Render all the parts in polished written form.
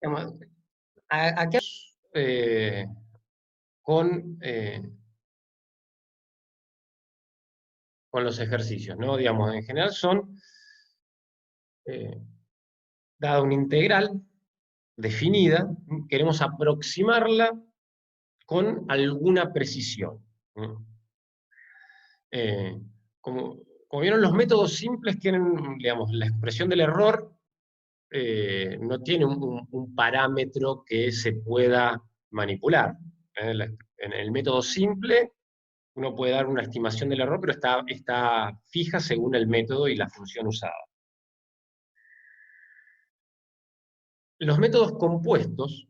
Digamos, acá con, con los ejercicios, ¿no? Digamos, en general son, eh, dada una integral definida, queremos aproximarla con alguna precisión. ¿No? Eh, como, como vieron, los métodos simples tienen, digamos, la expresión del error no tiene un parámetro que se pueda manipular. En el método simple uno puede dar una estimación del error, pero está fija según el método y la función usada. Los métodos compuestos,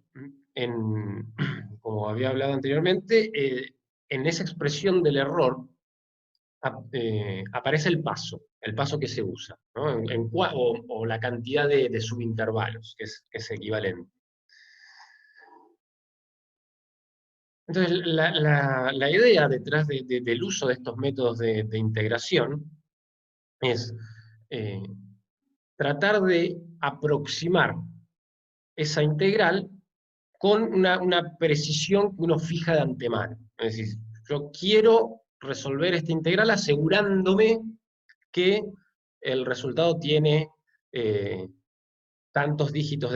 como había hablado anteriormente, en esa expresión del error aparece el paso que se usa, ¿no? O la cantidad de subintervalos, que es equivalente. Entonces, la idea detrás del uso de estos métodos de integración es eh, tratar de aproximar esa integral con una precisión que uno fija de antemano. Es decir, yo quiero resolver esta integral asegurándome que el resultado tiene eh, tantos dígitos,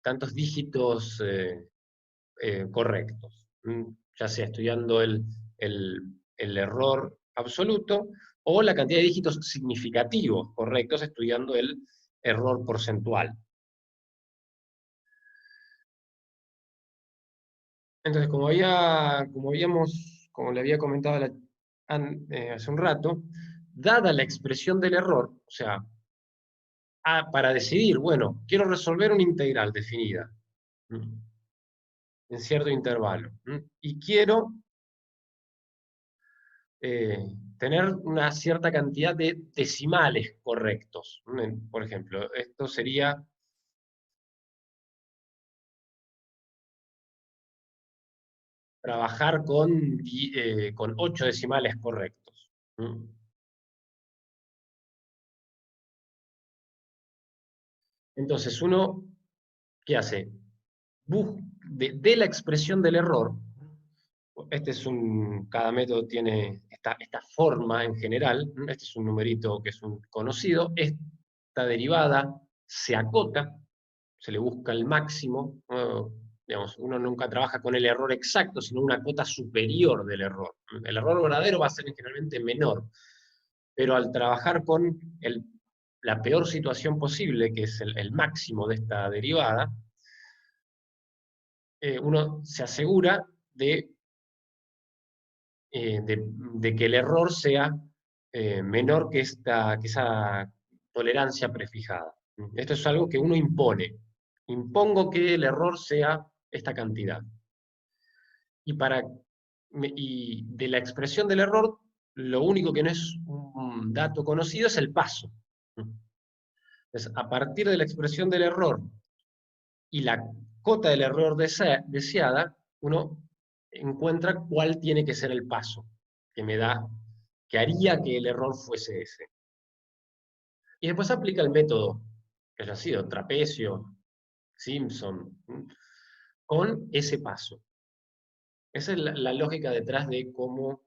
tantos dígitos correctos, ya sea estudiando el error absoluto o la cantidad de dígitos significativos correctos estudiando el error porcentual. Entonces, como le había comentado hace un rato, dada la expresión del error, o sea, para decidir, bueno, quiero resolver una integral definida en cierto intervalo, y quiero tener una cierta cantidad de decimales correctos. Por ejemplo, esto sería trabajar con 8 decimales correctos. Entonces, uno, ¿qué hace? De la expresión del error, cada método tiene esta forma en general, este es un numerito que es un conocido, esta derivada se acota, se le busca el máximo, digamos, uno nunca trabaja con el error exacto, sino una cota superior del error. El error verdadero va a ser generalmente menor, pero al trabajar con la peor situación posible, que es el máximo de esta derivada, uno se asegura de que el error sea menor que esa tolerancia prefijada. Esto es algo que uno impone. Impongo que el error sea esta cantidad. Y, y de la expresión del error, lo único que no es un dato conocido es el paso. Entonces, a partir de la expresión del error y la cota del error deseada, uno encuentra cuál tiene que ser el paso que me da, que haría que el error fuese ese. Y después aplica el método, que haya sido trapecio, Simpson, con ese paso. Esa es la lógica detrás de cómo,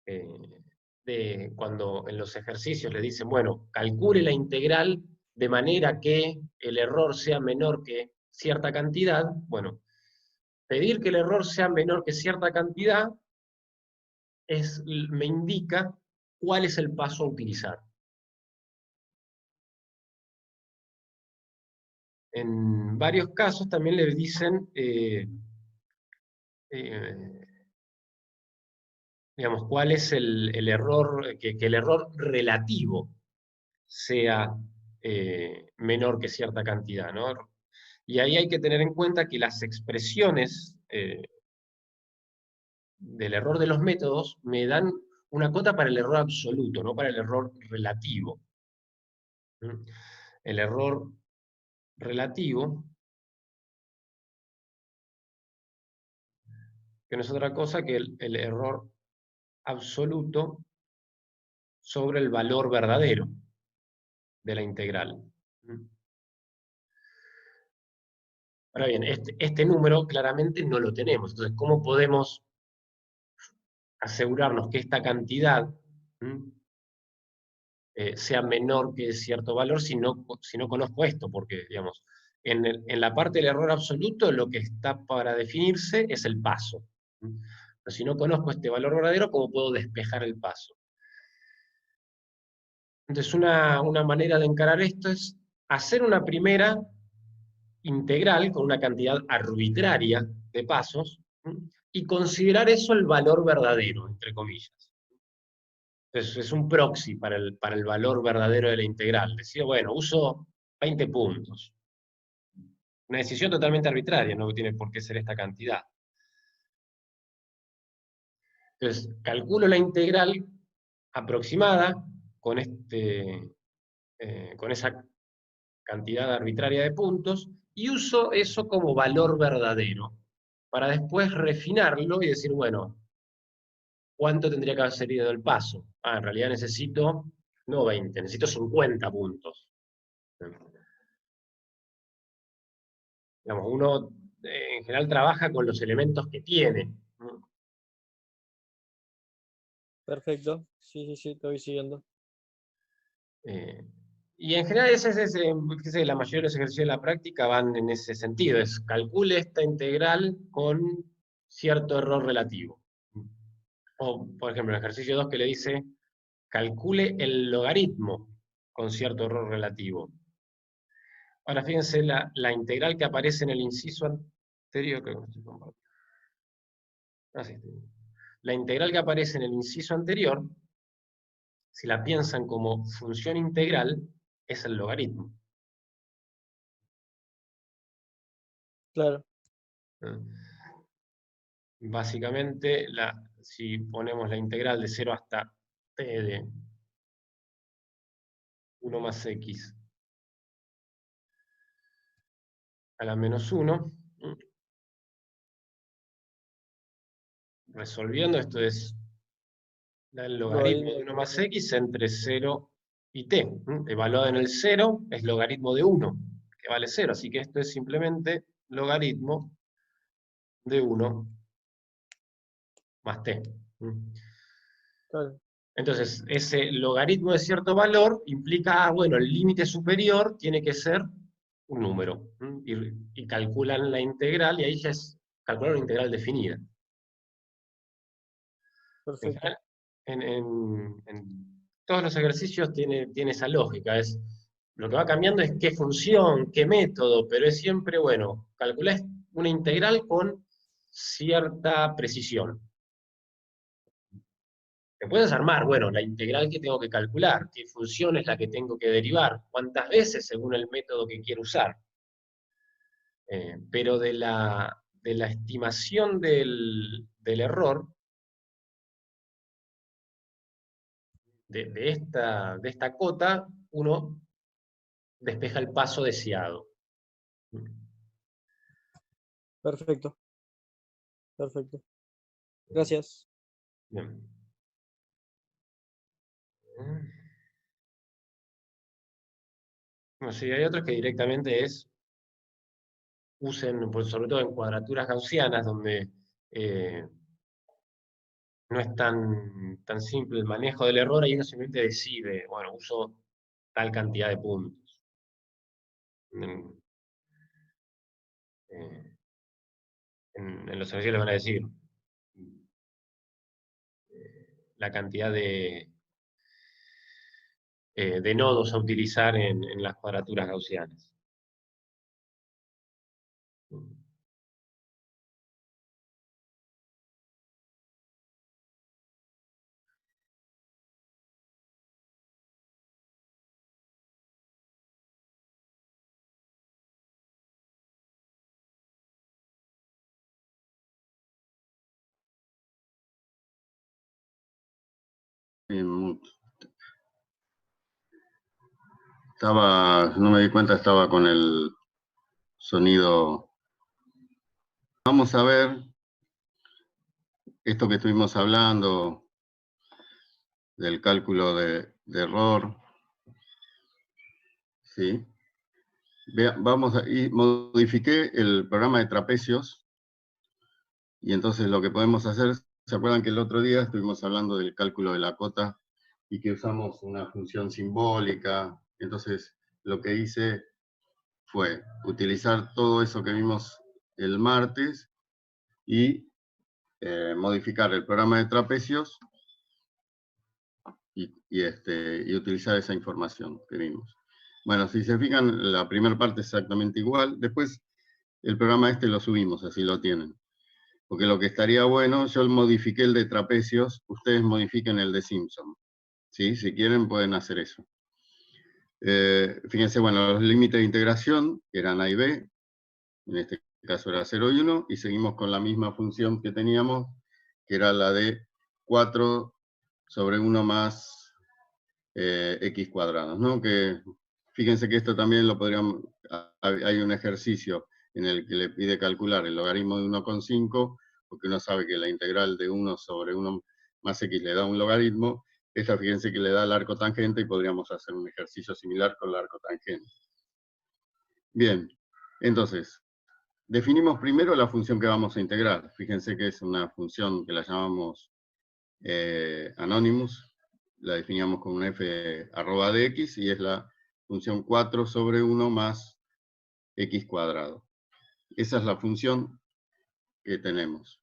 de cuando en los ejercicios le dicen, bueno, calcule la integral de manera que el error sea menor que cierta cantidad. Bueno, pedir que el error sea menor que cierta cantidad me indica cuál es el paso a utilizar. En varios casos también le dicen, eh, digamos, cuál es el error, que el error relativo sea menor que cierta cantidad, ¿no? Y ahí hay que tener en cuenta que las expresiones del error de los métodos me dan una cota para el error absoluto, no para el error relativo. El error relativo, que no es otra cosa que el error absoluto sobre el valor verdadero de la integral. Ahora bien, este número claramente no lo tenemos. Entonces, ¿cómo podemos asegurarnos que esta cantidad sea menor que cierto valor si no conozco esto? Porque, digamos, en la parte del error absoluto lo que está para definirse es el paso. Pero si no conozco este valor verdadero, ¿cómo puedo despejar el paso? Entonces, una manera de encarar esto es hacer una primera integral con una cantidad arbitraria de pasos, y considerar eso el valor verdadero, entre comillas. Entonces, es un proxy para el valor verdadero de la integral. Decir, bueno, uso 20 puntos. Una decisión totalmente arbitraria, no tiene por qué ser esta cantidad. Entonces, calculo la integral aproximada con, con esa cantidad arbitraria de puntos, y uso eso como valor verdadero, para después refinarlo y decir, bueno, ¿cuánto tendría que haber salido el paso? En realidad necesito, no 20, necesito 50 puntos. Digamos, uno en general trabaja con los elementos que tiene. Perfecto. Sí, sí, sí, te voy siguiendo. Y en general la mayoría de los ejercicios de la práctica van en ese sentido, es calcule esta integral con cierto error relativo. O, por ejemplo, el ejercicio 2 que le dice, calcule el logaritmo con cierto error relativo. Ahora fíjense la integral que aparece en el inciso anterior, creo que no estoy compartiendo. Sí. La integral que aparece en el inciso anterior, si la piensan como función integral, es el logaritmo. Claro. Básicamente, si ponemos la integral de 0 hasta t de 1 más x a la menos 1, resolviendo, esto es el logaritmo de 1 más x entre 0 y t. Evaluado en el 0 es logaritmo de 1, que vale 0. Así que esto es simplemente logaritmo de 1 más t. Claro. Entonces, ese logaritmo de cierto valor implica, bueno, el límite superior tiene que ser un número. Y calculan la integral, y ahí ya es calcular una integral definida. Perfecto. En todos los ejercicios tiene esa lógica. Lo que va cambiando es qué función, qué método, pero es siempre, bueno, calcular una integral con cierta precisión. Te puedes armar, bueno, la integral que tengo que calcular, qué función es la que tengo que derivar, cuántas veces según el método que quiero usar. Pero de la estimación del error, de esta cota, uno despeja el paso deseado. Perfecto. Perfecto. Gracias. Bien. No, sí, hay otros que directamente usen, pues, sobre todo en cuadraturas gaussianas, donde no es tan simple el manejo del error, y uno simplemente decide, bueno, uso tal cantidad de puntos. Eh, en los ejercicios les van a decir la cantidad de nodos a utilizar en las cuadraturas gaussianas. No me di cuenta, estaba con el sonido. Vamos a ver esto que estuvimos hablando del cálculo de error, ¿sí? Y modifiqué el programa de trapecios, y entonces lo que podemos hacer, ¿se acuerdan que el otro día estuvimos hablando del cálculo de la cota y que usamos una función simbólica? Entonces lo que hice fue utilizar todo eso que vimos el martes y modificar el programa de trapecios y utilizar esa información que vimos. Bueno, si se fijan, la primera parte es exactamente igual. Después el programa este lo subimos, así lo tienen. Porque lo que estaría bueno, yo modifiqué el de trapecios, ustedes modifiquen el de Simpson. ¿Sí? Si quieren pueden hacer eso. Fíjense, bueno, los límites de integración eran A y B, en este caso era 0 y 1, y seguimos con la misma función que teníamos, que era la de 4 sobre 1 más x cuadrados, ¿no? Que fíjense que esto también lo podríamos, hay un ejercicio en el que le pide calcular el logaritmo de 1,5, porque uno sabe que la integral de 1 sobre 1 más x le da un logaritmo. Esta, fíjense que le da el arco tangente y podríamos hacer un ejercicio similar con el arco tangente. Bien, entonces, definimos primero la función que vamos a integrar. Fíjense que es una función que la llamamos Anonymous, la definíamos con un f arroba de x, y es la función 4 sobre 1 más x cuadrado. Esa es la función que tenemos.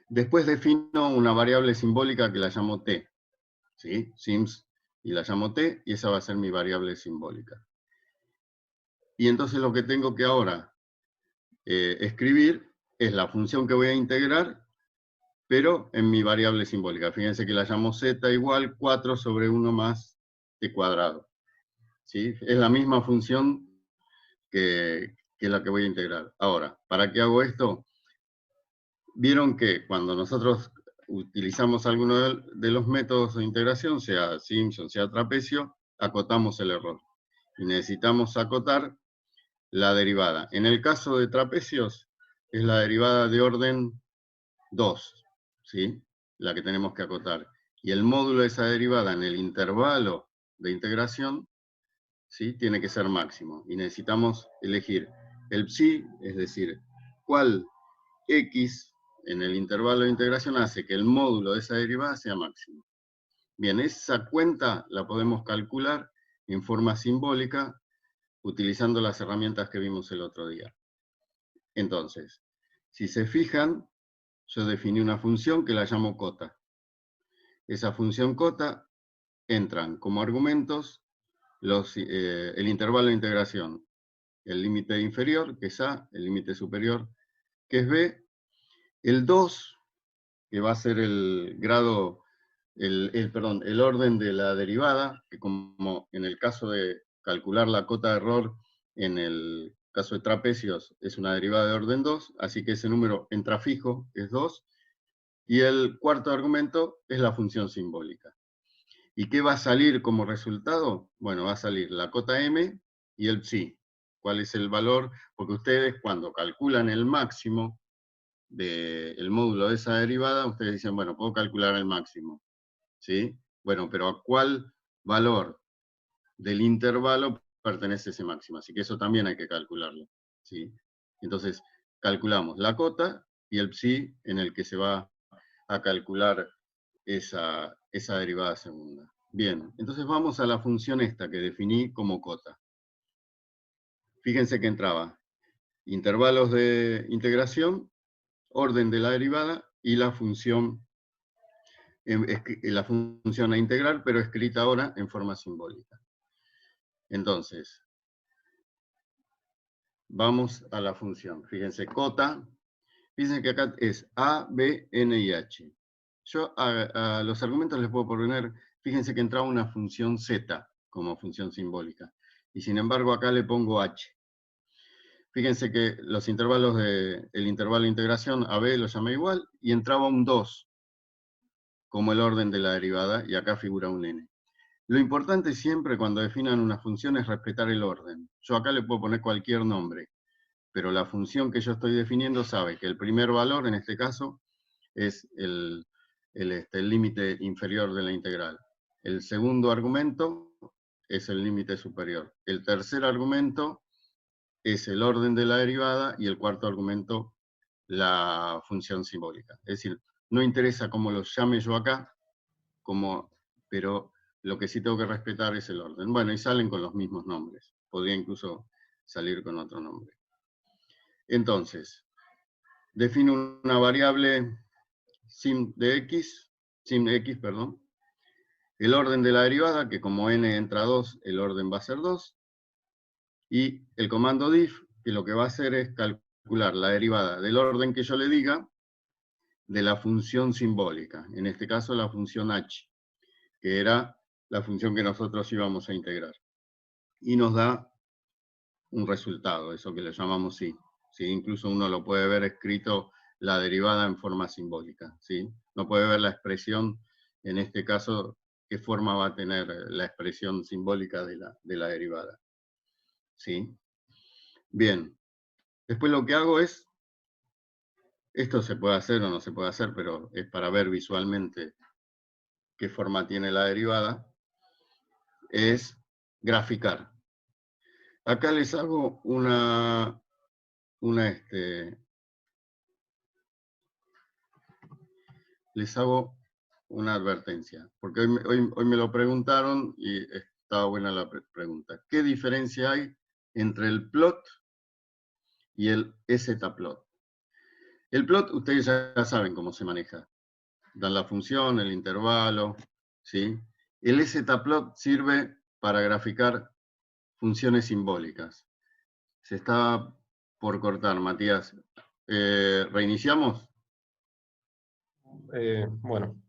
Después defino una variable simbólica que la llamo t, ¿sí? Sims, y la llamo t, y esa va a ser mi variable simbólica. Y entonces lo que tengo que ahora escribir es la función que voy a integrar, pero en mi variable simbólica. Fíjense que la llamo z igual 4 sobre 1 más t cuadrado. ¿Sí? Es la misma función que la que voy a integrar. Ahora, ¿para qué hago esto? Vieron que cuando nosotros utilizamos alguno de los métodos de integración, sea Simpson, sea trapecio, acotamos el error. Y necesitamos acotar la derivada. En el caso de trapecios, es la derivada de orden 2, ¿sí? La que tenemos que acotar. Y el módulo de esa derivada en el intervalo de integración, ¿sí? Tiene que ser máximo. Y necesitamos elegir el psi, es decir, cuál x en el intervalo de integración hace que el módulo de esa derivada sea máximo. Bien, esa cuenta la podemos calcular en forma simbólica utilizando las herramientas que vimos el otro día. Entonces, si se fijan, yo definí una función que la llamo cota. Esa función cota entran como argumentos el intervalo de integración, el límite inferior, que es A, el límite superior, que es B, el 2, que va a ser el grado, el orden de la derivada, que como en el caso de calcular la cota de error, en el caso de trapecios es una derivada de orden 2, así que ese número entra fijo, es 2, y el cuarto argumento es la función simbólica. ¿Y qué va a salir como resultado? Bueno, va a salir la cota m y el psi. ¿Cuál es el valor? Porque ustedes cuando calculan el máximo del módulo de esa derivada, ustedes dicen, bueno, puedo calcular el máximo, ¿sí? Bueno, pero ¿a cuál valor del intervalo pertenece ese máximo? Así que eso también hay que calcularlo, ¿sí? Entonces, calculamos la cota y el psi en el que se va a calcular esa derivada segunda. Bien, entonces vamos a la función esta que definí como cota. Fíjense que entraba intervalos de integración, orden de la derivada y la función a integrar, pero escrita ahora en forma simbólica. Entonces, vamos a la función. Fíjense, cota. Fíjense que acá es A, B, N y H. Yo a los argumentos les puedo poner, fíjense que entraba una función z como función simbólica. Y sin embargo acá le pongo h. Fíjense que los intervalos el intervalo de integración AB lo llamé igual, y entraba un 2 como el orden de la derivada, y acá figura un n. Lo importante siempre cuando definan una función es respetar el orden. Yo acá le puedo poner cualquier nombre, pero la función que yo estoy definiendo sabe que el primer valor, en este caso, es el límite inferior de la integral. El segundo argumento es el límite superior. El tercer argumento es el orden de la derivada y el cuarto argumento la función simbólica. Es decir, no interesa cómo los llame yo acá, pero lo que sí tengo que respetar es el orden. Bueno, y salen con los mismos nombres. Podría incluso salir con otro nombre. Entonces, defino una variable sim x, el orden de la derivada, que como n entra 2, el orden va a ser 2, y el comando diff, que lo que va a hacer es calcular la derivada del orden que yo le diga de la función simbólica, en este caso la función h, que era la función que nosotros íbamos a integrar. Y nos da un resultado, eso que le llamamos sí. ¿Sí? Incluso uno lo puede ver escrito la derivada en forma simbólica. ¿Sí? No puede ver la expresión, en este caso, qué forma va a tener la expresión simbólica de la derivada. ¿Sí? Bien. Después lo que hago es, esto se puede hacer o no se puede hacer, pero es para ver visualmente qué forma tiene la derivada, es graficar. Acá les hago les hago una advertencia, porque hoy me lo preguntaron y estaba buena la pregunta. ¿Qué diferencia hay entre el plot y el zplot? El plot, ustedes ya saben cómo se maneja. Dan la función, el intervalo, ¿sí? El zplot sirve para graficar funciones simbólicas. Se está por cortar, Matías. ¿Reiniciamos? Bueno.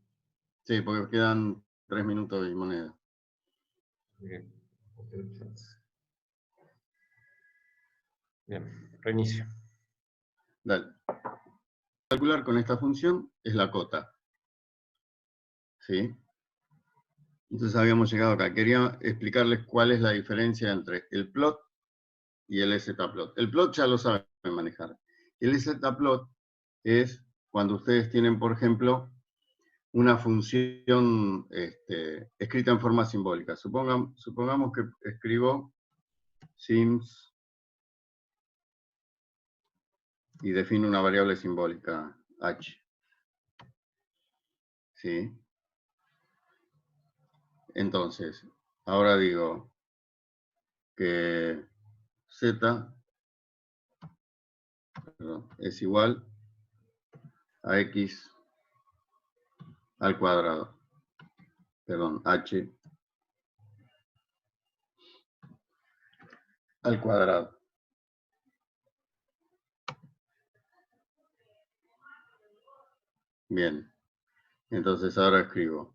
Sí, porque quedan 3 minutos y moneda. Bien, reinicio. Dale. Calcular con esta función es la cota. ¿Sí? Entonces habíamos llegado acá. Quería explicarles cuál es la diferencia entre el plot y el zplot. El plot ya lo saben manejar. El zplot es cuando ustedes tienen, por ejemplo, una función escrita en forma simbólica. Supongamos que escribo sims y defino una variable simbólica h. ¿Sí? Entonces, ahora digo que z es igual a x al cuadrado. Perdón, h al cuadrado. Bien. Entonces ahora escribo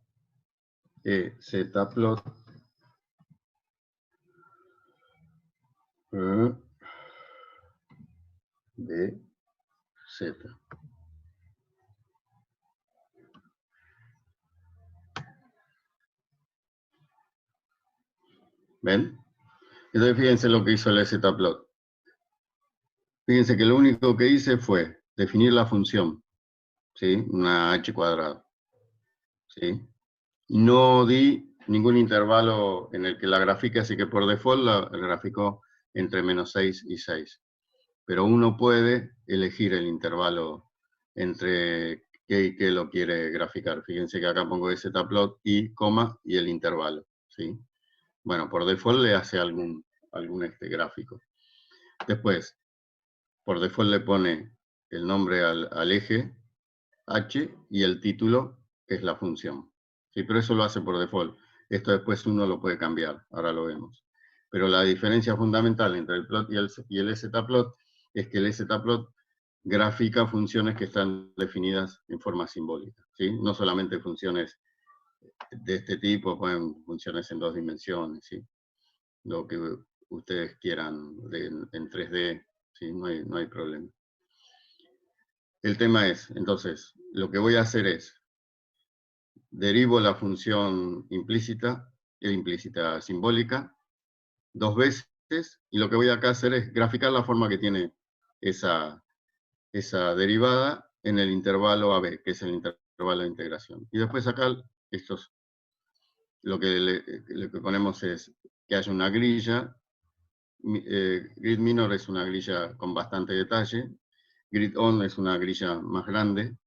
zplot de z. ¿Ven? Entonces fíjense lo que hizo el zplot. Fíjense que lo único que hice fue definir la función, ¿sí? Una h cuadrado. ¿Sí? No di ningún intervalo en el que la grafique, así que por default la graficó entre -6 y 6. Pero uno puede elegir el intervalo entre qué y qué lo quiere graficar. Fíjense que acá pongo zplot y coma y el intervalo. ¿Sí? Bueno, por default le hace algún gráfico. Después, por default le pone el nombre al eje h y el título, que es la función. ¿Sí? Pero eso lo hace por default. Esto después uno lo puede cambiar, ahora lo vemos. Pero la diferencia fundamental entre el plot y el zplot es que el zplot grafica funciones que están definidas en forma simbólica. ¿Sí? No solamente funciones de este tipo, pueden funciones en 2 dimensiones, ¿sí? Lo que ustedes quieran en 3D, ¿sí? No hay problema. El tema es, entonces, lo que voy a hacer es derivo la función implícita simbólica 2 veces, y lo que voy acá a hacer es graficar la forma que tiene esa derivada en el intervalo AB, que es el intervalo de integración. Y después acá, lo que ponemos es que haya una grilla. Grid minor es una grilla con bastante detalle. Grid on es una grilla más grande.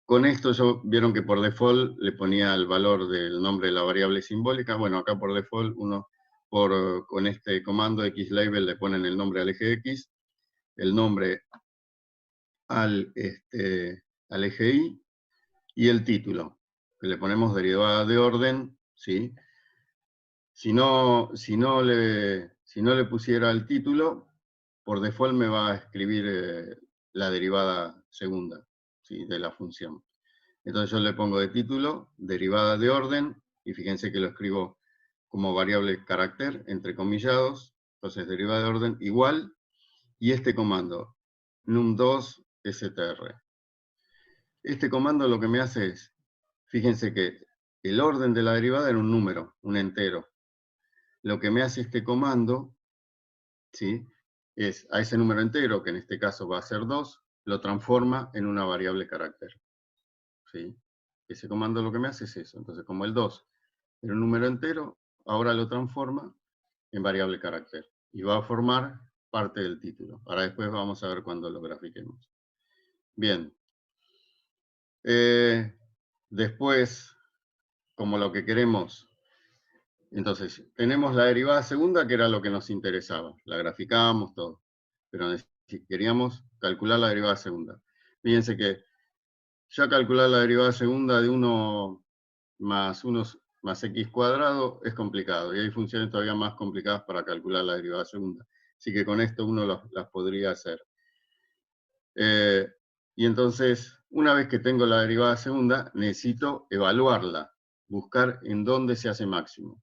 Con esto vieron que por default le ponía el valor del nombre de la variable simbólica. Bueno, acá por default uno con este comando xlabel le ponen el nombre al eje X, el nombre al eje Y y el título, que le ponemos derivada de orden, ¿sí? Si no le pusiera el título, por default me va a escribir la derivada segunda, ¿sí? De la función. Entonces yo le pongo de título, derivada de orden, y fíjense que lo escribo como variable carácter, entre comillados, entonces derivada de orden igual, y este comando, num2 str. Este comando lo que me hace es, fíjense que el orden de la derivada era un número, un entero. Lo que me hace este comando, ¿sí? Es a ese número entero, que en este caso va a ser 2, lo transforma en una variable carácter, ¿sí? Ese comando lo que me hace es eso. Entonces, como el 2 era un número entero, ahora lo transforma en variable carácter. Y va a formar parte del título. Ahora después vamos a ver cuando lo grafiquemos. Bien. Después, como lo que queremos, entonces, tenemos la derivada segunda, que era lo que nos interesaba. La graficábamos, todo. Pero queríamos calcular la derivada segunda. Fíjense que ya calcular la derivada segunda de 1 más x cuadrado es complicado. Y hay funciones todavía más complicadas para calcular la derivada segunda. Así que con esto uno las podría hacer. Y entonces, una vez que tengo la derivada segunda, necesito evaluarla. Buscar en dónde se hace máximo.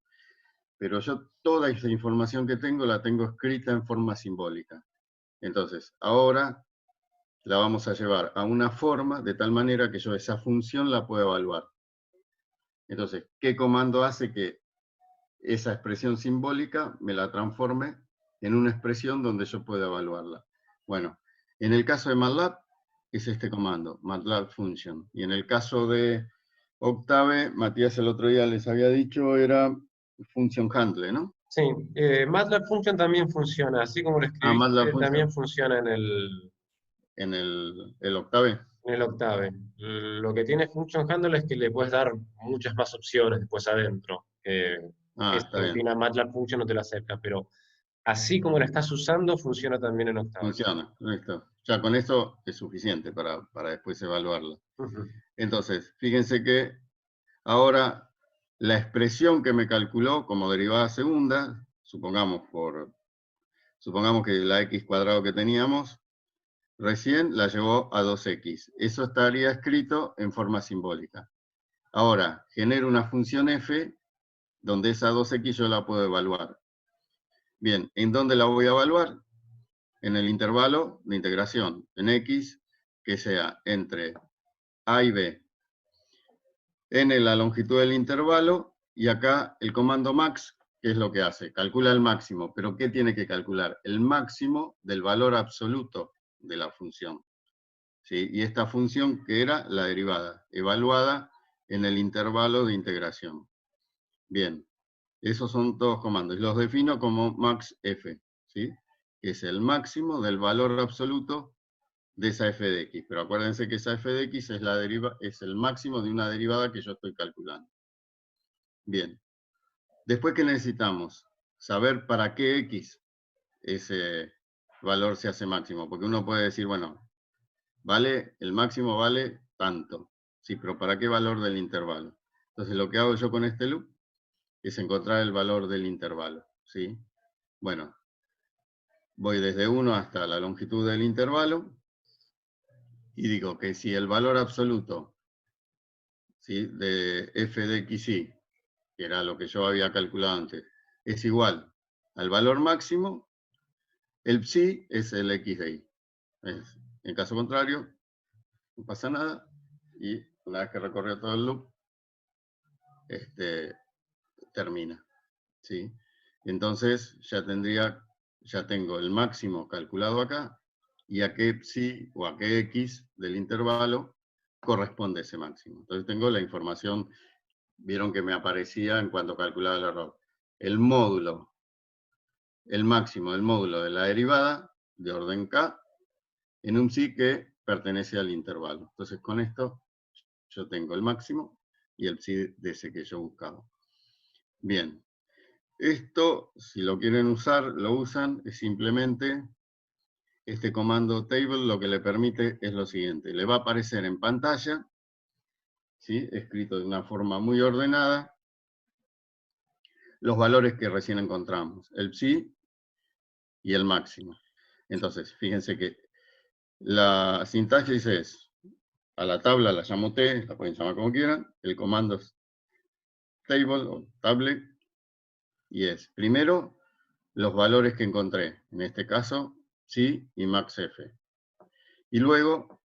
Pero yo toda esa información que tengo la tengo escrita en forma simbólica. Entonces, ahora la vamos a llevar a una forma de tal manera que yo esa función la pueda evaluar. Entonces, ¿qué comando hace que esa expresión simbólica me la transforme en una expresión donde yo pueda evaluarla? Bueno, en el caso de MATLAB es este comando, MATLAB function. Y en el caso de Octave, Matías el otro día les había dicho, era function handle, ¿no? Sí, MATLAB Function también funciona, así como lo MATLAB escribiste, function también funciona en el Octave. en el Octave. Lo que tiene Function Handle es que le puedes dar muchas más opciones después adentro. Está Esta bien. rutina MATLAB Function no te la acerca, pero así como la estás usando, funciona también en Octave. Funciona, listo. Ya con esto es suficiente para después evaluarlo. Ujú. Entonces, fíjense que ahora la expresión que me calculó como derivada segunda, supongamos que la x cuadrado que teníamos, recién la llevó a 2x. Eso estaría escrito en forma simbólica. Ahora, genero una función f, donde esa 2x yo la puedo evaluar. Bien, ¿en dónde la voy a evaluar? En el intervalo de integración, en x, que sea entre a y b. N la longitud del intervalo, y acá el comando max, ¿qué es lo que hace? Calcula el máximo, pero ¿qué tiene que calcular? El máximo del valor absoluto de la función. ¿Sí? Y esta función, que era la derivada, evaluada en el intervalo de integración. Bien, esos son todos comandos. Los defino como maxf, ¿sí? Que es el máximo del valor absoluto de esa f de x. Pero acuérdense que esa f de x es el máximo de una derivada que yo estoy calculando. Bien. Después, ¿qué necesitamos? Saber para qué x ese valor se hace máximo. Porque uno puede decir, bueno, el máximo vale tanto. Sí, pero ¿para qué valor del intervalo? Entonces, lo que hago yo con este loop es encontrar el valor del intervalo. ¿Sí? Bueno, voy desde 1 hasta la longitud del intervalo y digo que si el valor absoluto, ¿sí?, de f de xy, que era lo que yo había calculado antes, es igual al valor máximo, el psi es el x de y. En caso contrario, no pasa nada, y una vez que recorrió todo el loop, termina. ¿Sí? Entonces ya tengo el máximo calculado acá, y a qué psi o a qué x del intervalo corresponde ese máximo. Entonces tengo la información, vieron que me aparecía en cuanto calculaba el error. el módulo, el máximo del módulo de la derivada de orden K en un psi que pertenece al intervalo. Entonces con esto yo tengo el máximo y el psi de ese que yo buscaba. Bien, esto si lo quieren usar, lo usan, es simplemente este comando table lo que le permite es lo siguiente, le va a aparecer en pantalla, ¿sí? Escrito de una forma muy ordenada, los valores que recién encontramos, el psi y el máximo. Entonces, fíjense que la sintaxis es, a la tabla la llamo T, la pueden llamar como quieran, el comando es table o table, y es, primero, los valores que encontré, en este caso, psi y maxf. Y luego,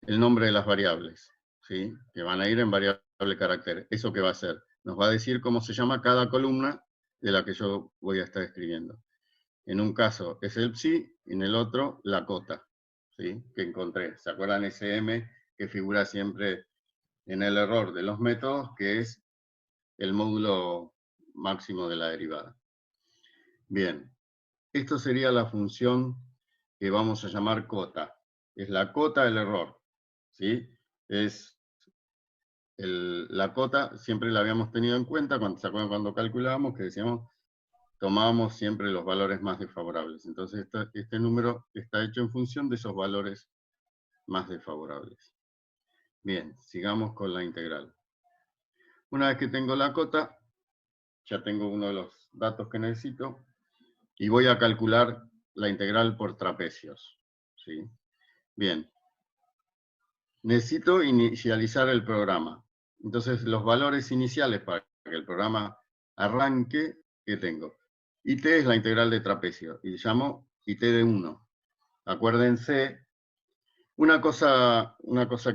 el nombre de las variables, ¿sí? Que van a ir en variable carácter. ¿Eso qué va a hacer? Nos va a decir cómo se llama cada columna de la que yo voy a estar escribiendo. En un caso es el psi, en el otro la cota, ¿sí? Que encontré. ¿Se acuerdan ese m que figura siempre en el error de los métodos, que es el módulo máximo de la derivada? Bien, esto sería la función que vamos a llamar cota. Es la cota del error, ¿sí? Es la cota, siempre la habíamos tenido en cuenta, ¿se acuerdan cuando calculábamos? Que decíamos, tomábamos siempre los valores más desfavorables. Entonces, este número está hecho en función de esos valores más desfavorables. Bien, sigamos con la integral. Una vez que tengo la cota, ya tengo uno de los datos que necesito, y voy a calcular la integral por trapecios, ¿sí? Bien. Necesito inicializar el programa. Entonces, los valores iniciales para que el programa arranque, ¿qué tengo? IT es la integral de trapecio, y llamo IT de 1. Acuérdense, una cosa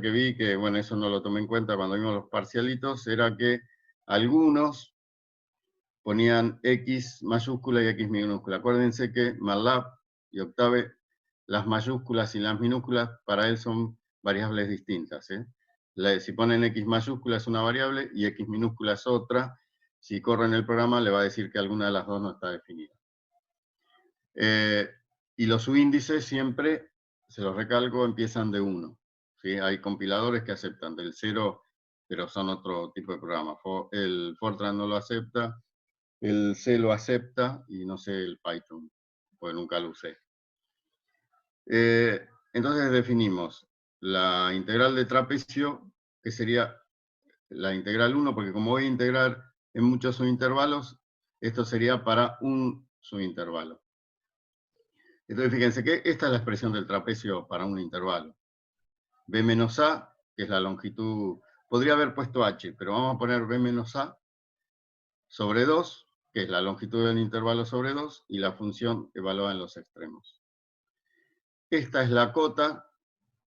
que vi, que bueno, eso no lo tomé en cuenta cuando vimos los parcialitos, era que algunos ponían X mayúscula y X minúscula. Acuérdense que MATLAB y Octave, las mayúsculas y las minúsculas para él son variables distintas, ¿eh? Si ponen X mayúscula es una variable y X minúscula es otra. Si corren el programa le va a decir que alguna de las dos no está definida. Y los subíndices siempre, se los recalco, empiezan de 1. ¿Sí? Hay compiladores que aceptan del 0, pero son otro tipo de programa. El Fortran no lo acepta, el C lo acepta y no sé el Python, pues nunca lo usé. Entonces definimos la integral de trapecio, que sería la integral 1, porque como voy a integrar en muchos subintervalos, esto sería para un subintervalo. Entonces fíjense que esta es la expresión del trapecio para un intervalo. B menos A, que es la longitud, podría haber puesto H, pero vamos a poner B menos A sobre 2, que es la longitud del intervalo sobre 2, y la función evaluada en los extremos. Esta es la cota,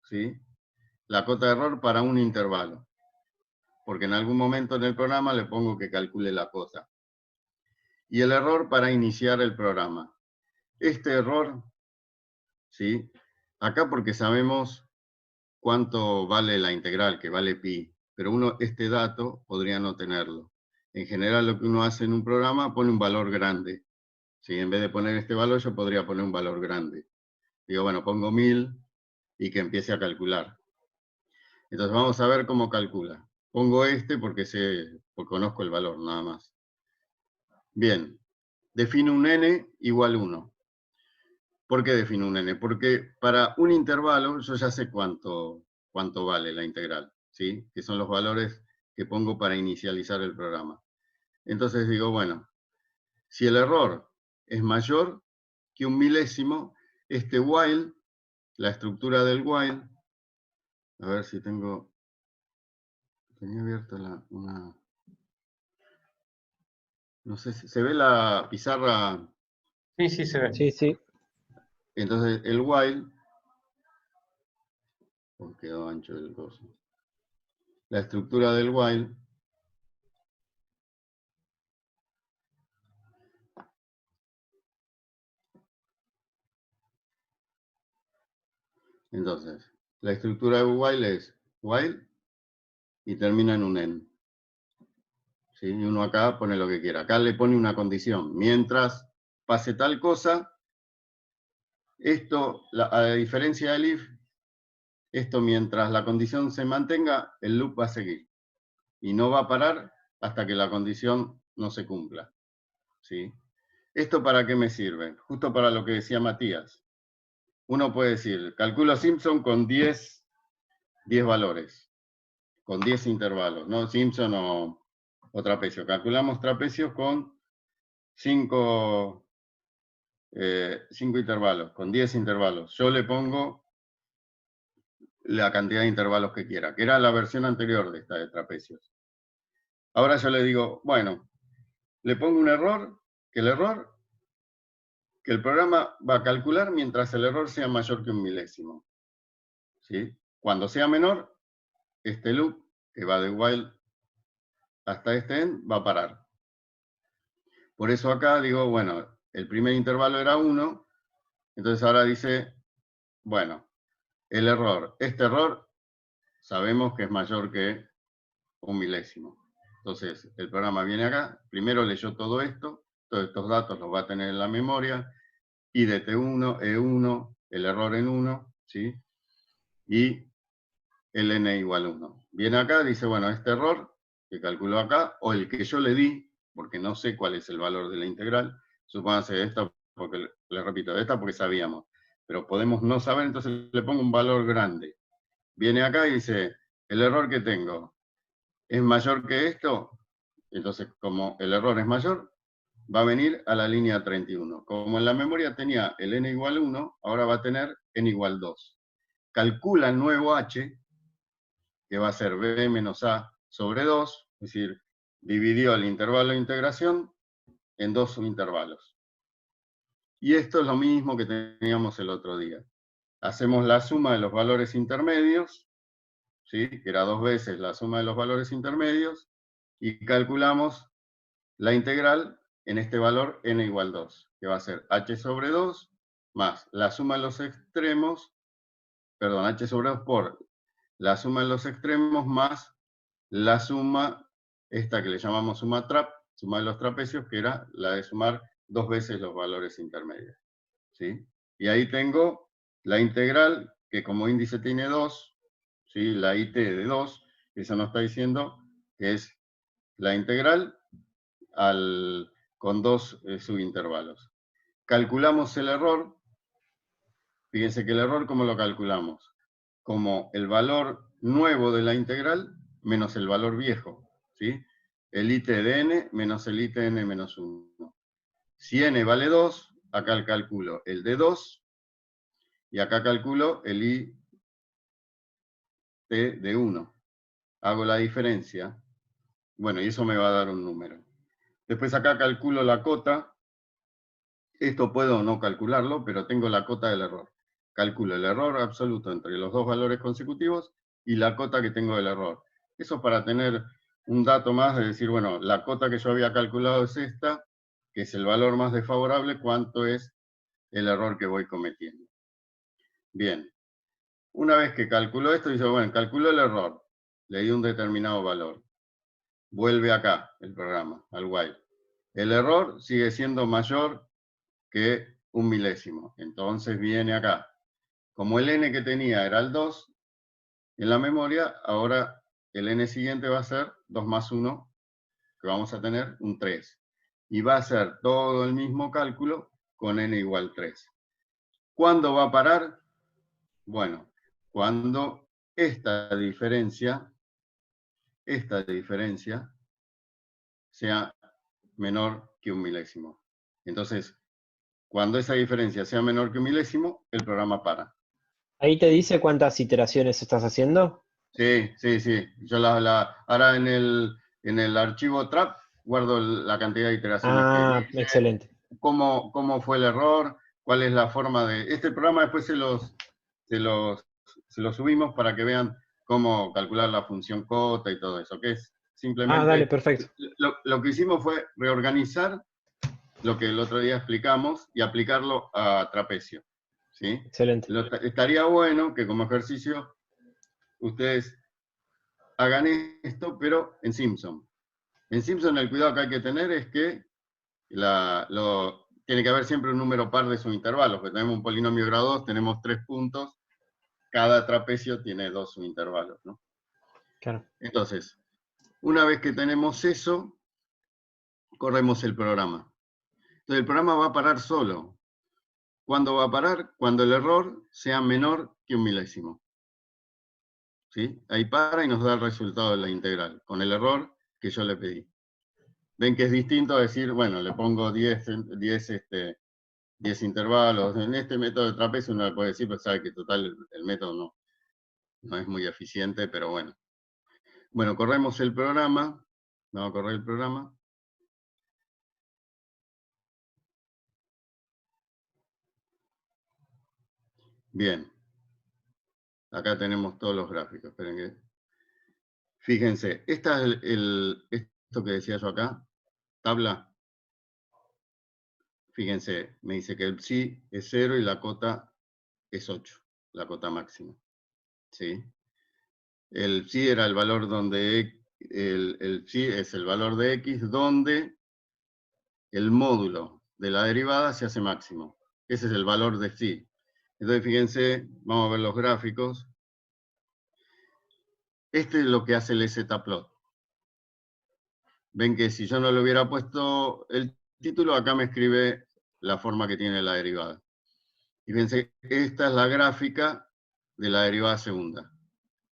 ¿sí? La cota de error para un intervalo, porque en algún momento en el programa le pongo que calcule la cota. Y el error para iniciar el programa. Este error, ¿sí? Acá porque sabemos cuánto vale la integral, que vale pi, pero uno este dato podría no tenerlo. En general lo que uno hace en un programa pone un valor grande. ¿Sí? En vez de poner este valor yo podría poner un valor grande. Digo, bueno, pongo 1000 y que empiece a calcular. Entonces vamos a ver cómo calcula. Pongo este porque conozco el valor, nada más. Bien, defino un n igual 1. ¿Por qué defino un n? Porque para un intervalo yo ya sé cuánto vale la integral, ¿sí? Que son los valores que pongo para inicializar el programa. Entonces digo, bueno, si el error es mayor que un milésimo, este while, la estructura del while, a ver si tenía abierta una... No sé si se ve la pizarra. Sí, sí, se ve. Sí, sí. Entonces el while, quedó ancho el coso. La estructura del while entonces, la estructura de while es while y termina en un end. ¿sí? Y uno acá pone lo que quiera. Acá le pone una condición. Mientras pase tal cosa, esto, a diferencia del if, esto mientras la condición se mantenga, el loop va a seguir. Y no va a parar hasta que la condición no se cumpla. ¿Sí? ¿Esto para qué me sirve? Justo para lo que decía Matías. Uno puede decir, calculo Simpson con 10 valores, con 10 intervalos, ¿no? Simpson o trapecio. Calculamos trapecios con 5 intervalos, con 10 intervalos. Yo le pongo la cantidad de intervalos que quiera, que era la versión anterior de esta de trapecios. Ahora yo le digo, bueno, le pongo un error, que el programa va a calcular mientras el error sea mayor que 1 milésimo. ¿Sí? Cuando sea menor, este loop, que va de while hasta este end, va a parar. Por eso acá digo, bueno, el primer intervalo era 1, entonces ahora dice, bueno, el error, este error sabemos que es mayor que 1 milésimo. Entonces, el programa viene acá, primero leyó todo esto, todos estos datos los va a tener en la memoria, IDT1, E1, el error en 1, ¿sí? Y el n igual 1. Viene acá, dice, bueno, este error que calculó acá, o el que yo le di, porque no sé cuál es el valor de la integral, supóngase esta, porque le repito, esta porque sabíamos, pero podemos no saber, entonces le pongo un valor grande. Viene acá y dice, el error que tengo es mayor que esto, entonces como el error es mayor, va a venir a la línea 31. Como en la memoria tenía el n igual 1, ahora va a tener n igual 2. Calcula el nuevo h, que va a ser b menos a sobre 2, es decir, dividió el intervalo de integración en 2 subintervalos. Y esto es lo mismo que teníamos el otro día. Hacemos la suma de los valores intermedios, ¿sí? Que era 2 veces la suma de los valores intermedios, y calculamos la integral en este valor n igual 2, que va a ser h sobre 2 más la suma de los extremos, perdón, h sobre 2 por la suma de los extremos más la suma, esta que le llamamos suma trap, suma de los trapecios, que era la de sumar 2 veces los valores intermedios. ¿Sí? Y ahí tengo la integral, que como índice tiene 2, ¿sí? La IT de 2, eso nos está diciendo que es la integral con 2 subintervalos. Calculamos el error. Fíjense que el error, ¿cómo lo calculamos? Como el valor nuevo de la integral menos el valor viejo, ¿sí? El IT de n menos el IT n menos 1. Si n vale 2, acá calculo el de 2, y acá calculo el IT de 1. Hago la diferencia, bueno, y eso me va a dar un número. Después acá calculo la cota. Esto puedo no calcularlo, pero tengo la cota del error. Calculo el error absoluto entre los dos valores consecutivos y la cota que tengo del error. Eso para tener un dato más de decir, bueno, la cota que yo había calculado es esta, que es el valor más desfavorable, cuánto es el error que voy cometiendo. Bien. Una vez que calculo esto, dice, bueno, calculo el error. Le di un determinado valor. Vuelve acá el programa, al while. El error sigue siendo mayor que 1 milésimo. Entonces viene acá. Como el n que tenía era el 2, en la memoria, ahora el n siguiente va a ser 2 más 1, que vamos a tener un 3. Y va a ser todo el mismo cálculo con n igual 3. ¿Cuándo va a parar? Bueno, cuando esta diferencia sea menor que 1 milésimo. Entonces, cuando esa diferencia sea menor que 1 milésimo, el programa para. ¿Ahí te dice cuántas iteraciones estás haciendo? Sí. Yo ahora en el archivo trap guardo la cantidad de iteraciones que Ah, hice, excelente. cómo fue el error, cuál es la forma de... Este programa después se los subimos para que vean cómo calcular la función cota y todo eso, que es Ah, dale, simplemente... perfecto. Lo que hicimos fue reorganizar lo que el otro día explicamos y aplicarlo a trapecio. ¿Sí? Excelente. Estaría bueno que como ejercicio ustedes hagan esto, pero en Simpson. En Simpson el cuidado que hay que tener es que tiene que haber siempre un número par de subintervalos, porque tenemos un polinomio de grado 2, tenemos 3 puntos, cada trapecio tiene 2 subintervalos, ¿no? Claro. Entonces, una vez que tenemos eso, corremos el programa. Entonces el programa va a parar solo. ¿Cuándo va a parar? Cuando el error sea menor que 1 milésimo. ¿Sí? Ahí para y nos da el resultado de la integral, con el error que yo le pedí. Ven que es distinto a decir, bueno, le pongo 10 intervalos. En este método de trapecio uno le puede decir, pero sabe que total el método no es muy eficiente, pero bueno. Bueno, corremos el programa. Vamos a correr el programa. Bien. Acá tenemos todos los gráficos. Esperen que... Fíjense, esto que decía yo acá, tabla. Fíjense, me dice que el psi es 0 y la cota es 8, la cota máxima. ¿Sí? El psi era el valor donde el psi es el valor de x donde el módulo de la derivada se hace máximo. Ese es el valor de psi. Entonces, fíjense, vamos a ver los gráficos. Este es lo que hace el zplot. Ven que si yo no le hubiera puesto el título, acá me escribe la forma que tiene la derivada. Y fíjense, esta es la gráfica de la derivada segunda,